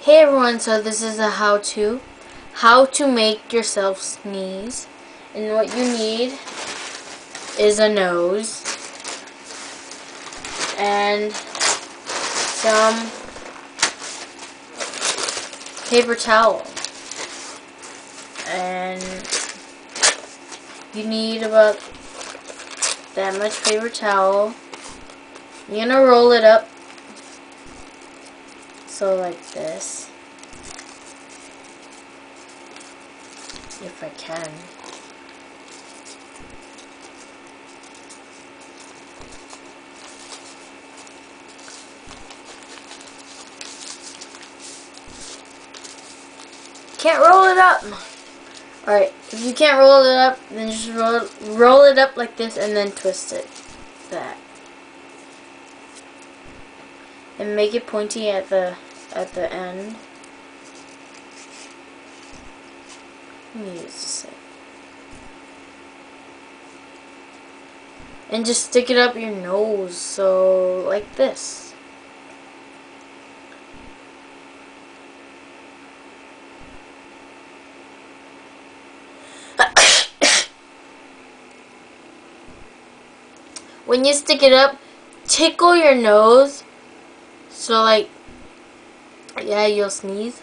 Hey everyone, so this is a how to make yourself sneeze. And what you need is a nose and some paper towel. And you need about that much paper towel. You're gonna roll it up. So like this, if I can. Can't roll it up. Alright, if you can't roll it up, then just roll it up like this and then twist it. That. And make it pointy at the end. Let me use this. And just stick it up your nose, so like this. When you stick it up, tickle your nose. So like, yeah, you'll sneeze.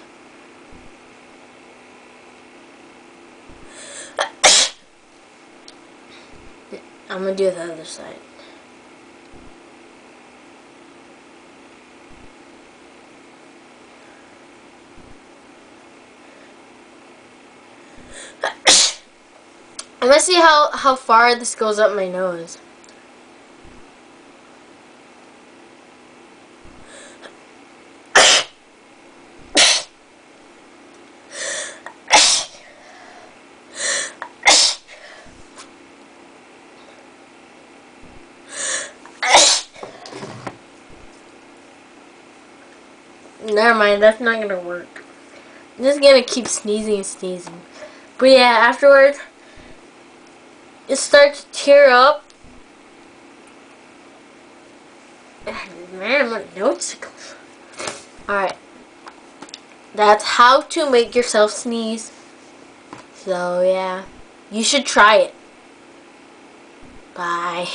I'm gonna do the other side. I'm gonna see how far this goes up my nose. Never mind, that's not gonna work. I'm just gonna keep sneezing and sneezing. But yeah, afterwards, it starts to tear up. Man, my nose tickles. Alright. That's how to make yourself sneeze. So yeah, you should try it. Bye.